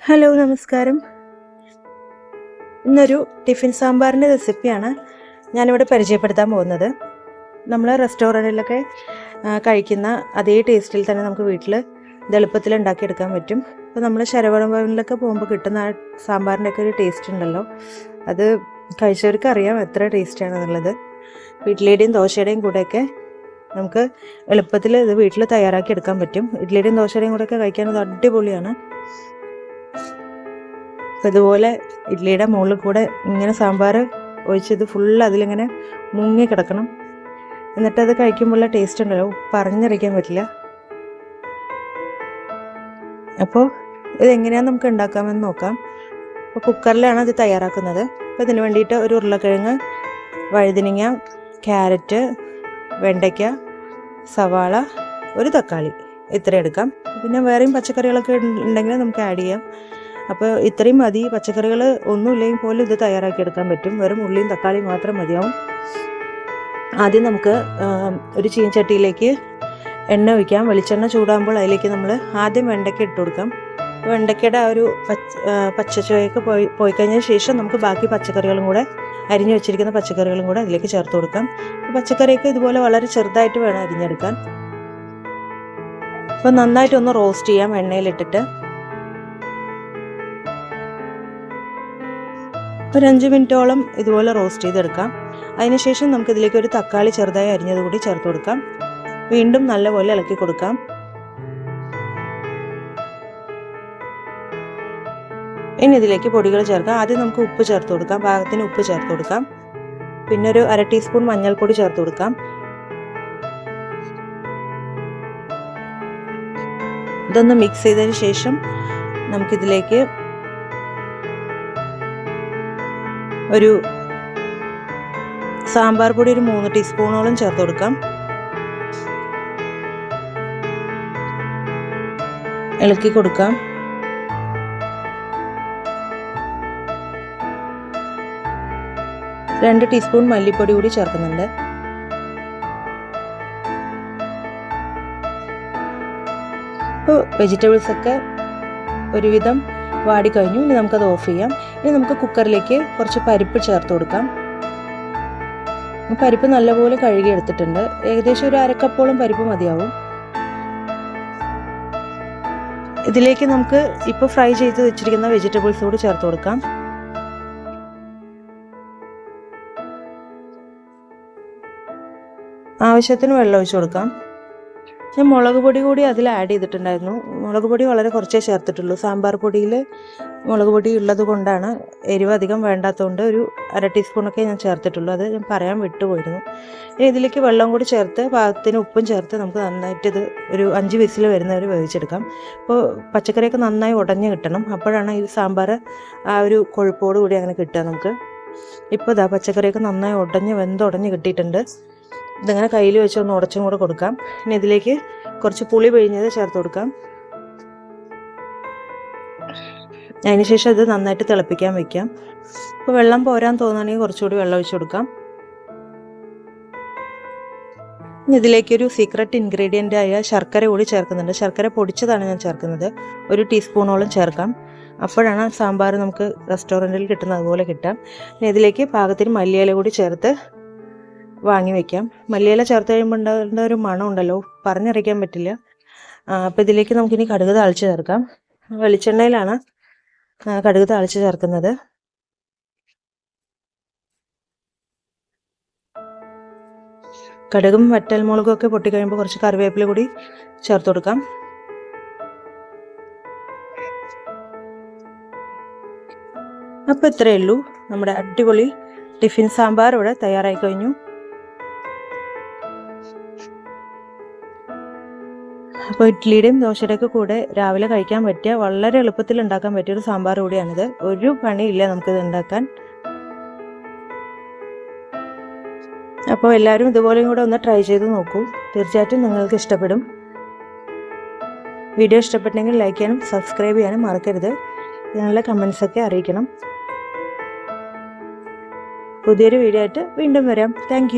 Hello, നമസ്കാരം. ഇന്നൊരു tiffin സാമ്പാറിൻ്റെ റെസിപ്പിയാണ് ഞാനിവിടെ പരിചയപ്പെടുത്താൻ പോകുന്നത്. നമ്മൾ റെസ്റ്റോറൻറ്റിലൊക്കെ കഴിക്കുന്ന അതേ ടേസ്റ്റിൽ തന്നെ നമുക്ക് വീട്ടിൽ ഇത് എളുപ്പത്തിൽ ഉണ്ടാക്കിയെടുക്കാൻ പറ്റും. ഇപ്പോൾ നമ്മൾ ശരവണ ഭവനിലൊക്കെ പോകുമ്പോൾ കിട്ടുന്ന ആ സാമ്പാറിൻ്റെയൊക്കെ ഒരു ടേസ്റ്റ് ഉണ്ടല്ലോ, അത് കഴിച്ചവർക്ക് അറിയാം എത്ര ടേസ്റ്റാണെന്നുള്ളത്. ഇഡ്ലിയുടെയും ദോശയുടെയും കൂടെയൊക്കെ നമുക്ക് എളുപ്പത്തിൽ ഇത് വീട്ടിൽ തയ്യാറാക്കി എടുക്കാൻ പറ്റും. ഇഡ്ലിയുടെയും ദോശയുടെയും കൂടെയൊക്കെ കഴിക്കാൻ അത് അടിപൊളിയാണ്. അപ്പോൾ ഇതുപോലെ ഇഡ്ലിയുടെ മുകളിൽ കൂടെ ഇങ്ങനെ സാമ്പാർ ഒഴിച്ചത് ഫുള്ള് അതിലിങ്ങനെ മുങ്ങി കിടക്കണം. എന്നിട്ടത് കഴിക്കുമ്പോഴുള്ള ടേസ്റ്റ് ഉണ്ടല്ലോ, പറഞ്ഞറിയിക്കാൻ പറ്റില്ല. അപ്പോൾ ഇതെങ്ങനെയാണ് നമുക്ക് ഉണ്ടാക്കാമെന്ന് നോക്കാം. അപ്പോൾ കുക്കറിലാണ് ഇത് തയ്യാറാക്കുന്നത്. അപ്പോൾ ഇതിന് വേണ്ടിയിട്ട് ഒരു ഉരുളക്കിഴങ്ങ്, വഴുതനങ്ങ, ക്യാരറ്റ്, വെണ്ടയ്ക്ക, സവാള, ഒരു തക്കാളി, ഇത്ര എടുക്കാം. പിന്നെ വേറെയും പച്ചക്കറികളൊക്കെ ഉണ്ടെങ്കിൽ നമുക്ക് ആഡ് ചെയ്യാം. അപ്പോൾ ഇത്രയും മതി. പച്ചക്കറികൾ ഒന്നുമില്ലെങ്കിൽ പോലും ഇത് തയ്യാറാക്കി എടുക്കാൻ പറ്റും. വെറും ഉള്ളിയും തക്കാളിയും മാത്രം മതിയാവും. ആദ്യം നമുക്ക് ഒരു ചീനച്ചട്ടിയിലേക്ക് എണ്ണ ഒഴിക്കാം. വെളിച്ചെണ്ണ ചൂടാകുമ്പോൾ അതിലേക്ക് നമ്മൾ ആദ്യം വെണ്ടയ്ക്ക ഇട്ട് കൊടുക്കാം. വെണ്ടയ്ക്കയുടെ ആ ഒരു പച്ചച്ചുവയൊക്കെ പോയി കഴിഞ്ഞ ശേഷം നമുക്ക് ബാക്കി പച്ചക്കറികളും കൂടെ, അരിഞ്ഞു വെച്ചിരിക്കുന്ന പച്ചക്കറികളും കൂടെ അതിലേക്ക് ചേർത്ത് കൊടുക്കാം. പച്ചക്കറിയൊക്കെ ഇതുപോലെ വളരെ ചെറുതായിട്ട് വേണം അരിഞ്ഞെടുക്കാൻ. അപ്പോൾ നന്നായിട്ടൊന്ന് റോസ്റ്റ് ചെയ്യാം എണ്ണയിലിട്ടിട്ട്. ഒരു 5 മിനിറ്റോളം ഇതുപോലെ റോസ്റ്റ് ചെയ്തെടുക്കാം. അതിനുശേഷം നമുക്കിതിലേക്ക് ഒരു തക്കാളി ചെറുതായി അരിഞ്ഞത് കൂടി ചേർത്ത് കൊടുക്കാം. വീണ്ടും നല്ലപോലെ ഇളക്കി കൊടുക്കാം. ഇനി ഇതിലേക്ക് പൊടികൾ ചേർക്കാം. ആദ്യം നമുക്ക് ഉപ്പ് ചേർത്ത് കൊടുക്കാം. പാകത്തിന് ഉപ്പ് ചേർത്ത് കൊടുക്കാം. പിന്നെ ഒരു 1/2 ടീസ്പൂൺ മഞ്ഞൾപ്പൊടി ചേർത്ത് കൊടുക്കാം. ഇതൊന്ന് മിക്സ് ചെയ്തതിന് ശേഷം നമുക്കിതിലേക്ക് ഒരു സാമ്പാർ പൊടി ഒരു 3 ടീസ്പൂണോളം ചേർത്ത് കൊടുക്കാം. ഇളക്കി കൊടുക്കാം. രണ്ട് ടീസ്പൂൺ മല്ലിപ്പൊടി കൂടി ചേർക്കുന്നുണ്ട്. ഇപ്പോൾ വെജിറ്റബിൾസൊക്കെ ഒരുവിധം വാടിക്കഴിഞ്ഞു. ഇനി നമുക്കത് ഓഫ് ചെയ്യാം. ഇനി നമുക്ക് കുക്കറിലേക്ക് കുറച്ച് പരിപ്പ് ചേർത്ത് കൊടുക്കാം. പരിപ്പ് നല്ലപോലെ കഴുകി എടുത്തിട്ടുണ്ട്. ഏകദേശം ഒരു 1/2 കപ്പോളം പരിപ്പ് മതിയാവും. ഇതിലേക്ക് നമുക്ക് ഇപ്പോൾ ഫ്രൈ ചെയ്ത് വെച്ചിരിക്കുന്ന വെജിറ്റബിൾസ് കൂടി ചേർത്ത് കൊടുക്കാം. ആവശ്യത്തിന് വെള്ളം ഒഴിച്ചു കൊടുക്കാം. ഞാൻ മുളക് പൊടി കൂടി അതിൽ ആഡ് ചെയ്തിട്ടുണ്ടായിരുന്നു. മുളക് പൊടി വളരെ കുറച്ചേ ചേർത്തിട്ടുള്ളൂ. സാമ്പാർ പൊടിയിൽ മുളക് പൊടി ഉള്ളത് കൊണ്ടാണ്, എരിവ് അധികം വേണ്ടാത്തതുകൊണ്ട് ഒരു 1/2 ടീസ്പൂണൊക്കെ ഞാൻ ചേർത്തിട്ടുള്ളൂ. അത് ഞാൻ പറയാൻ വിട്ടുപോയിരുന്നു. ഇനി ഇതിലേക്ക് വെള്ളം കൂടി ചേർത്ത് പാകത്തിന് ഉപ്പും ചേർത്ത് നമുക്ക് നന്നായിട്ട് ഇത് ഒരു 5 വിസിൽ വരുന്നവരെ വേവിച്ചെടുക്കാം. അപ്പോൾ പച്ചക്കറിയൊക്കെ നന്നായി ഉടഞ്ഞ് കിട്ടണം. അപ്പോഴാണ് ഈ സാമ്പാർ ആ ഒരു കൊഴുപ്പോട് കൂടി അങ്ങനെ കിട്ടുക നമുക്ക്. ഇപ്പോൾ ഇതാ പച്ചക്കറിയൊക്കെ നന്നായി വെന്തുടഞ്ഞ് കിട്ടിയിട്ടുണ്ട്. ഇതിങ്ങനെ കയ്യിൽ വെച്ച് ഒന്ന് ഉടച്ചും കൂടെ കൊടുക്കാം. ഇനി ഇതിലേക്ക് കുറച്ച് പുളി പിഴിഞ്ഞത് ചേർത്ത് കൊടുക്കാം. അതിനുശേഷം ഇത് നന്നായിട്ട് തിളപ്പിക്കാൻ വെക്കാം. ഇപ്പോൾ വെള്ളം പോരാൻ തോന്നുകയാണെങ്കിൽ കുറച്ചുകൂടി വെള്ളം ഒഴിച്ചു കൊടുക്കാം. ഇനി ഇതിലേക്കൊരു സീക്രട്ട് ഇൻഗ്രീഡിയൻ്റ് ആയ ശർക്കര കൂടി ചേർക്കുന്നുണ്ട്. ശർക്കര പൊടിച്ചതാണ് ഞാൻ ചേർക്കുന്നത്. 1 ടീസ്പൂണോളം ചേർക്കാം. അപ്പോഴാണ് സാമ്പാർ നമുക്ക് റെസ്റ്റോറൻറ്റിൽ കിട്ടുന്ന അതുപോലെ കിട്ടാം. ഇനി ഇതിലേക്ക് പാകത്തിന് മല്ലിയില കൂടി ചേർത്ത് വാങ്ങി വയ്ക്കാം. മല്ലിയില ചേർത്ത് കഴിയുമ്പോൾ ഉണ്ടാകുന്ന ഒരു മണം ഉണ്ടല്ലോ, പറഞ്ഞറിയിക്കാൻ പറ്റില്ല. അപ്പോൾ ഇതിലേക്ക് നമുക്കിനി കടുക് താളിച്ച് ചേർക്കാം. വെളിച്ചെണ്ണയിലാണ് കടുക് താളിച്ച് ചേർക്കുന്നത്. കടുകും വറ്റൽമുളകും ഒക്കെ പൊട്ടിക്കഴിയുമ്പോൾ കുറച്ച് കറിവേപ്പില കൂടി ചേർത്ത് കൊടുക്കാം. അപ്പോൾ ഇത്രയേ ഉള്ളൂ. നമ്മുടെ അടിപൊളി ടിഫിൻ സാമ്പാർ ഇവിടെ തയ്യാറായി കഴിഞ്ഞു. അപ്പോൾ ഇഡ്ലിയുടെയും ദോശയുടെയൊക്കെ കൂടെ രാവിലെ കഴിക്കാൻ പറ്റിയ, വളരെ എളുപ്പത്തിൽ ഉണ്ടാക്കാൻ പറ്റിയ ഒരു സാമ്പാർ കൂടിയാണിത്. ഒരു പണിയില്ല നമുക്കിത് ഉണ്ടാക്കാൻ. അപ്പോൾ എല്ലാവരും ഇതുപോലെയും കൂടെ ഒന്ന് ട്രൈ ചെയ്ത് നോക്കൂ. തീർച്ചയായിട്ടും നിങ്ങൾക്ക് ഇഷ്ടപ്പെടും. വീഡിയോ ഇഷ്ടപ്പെട്ടെങ്കിൽ ലൈക്ക് ചെയ്യാനും സബ്സ്ക്രൈബ് ചെയ്യാനും മറക്കരുത്. നിങ്ങളുടെ കമൻസൊക്കെ അറിയിക്കണം. പുതിയൊരു വീഡിയോ ആയിട്ട് വീണ്ടും വരാം. താങ്ക്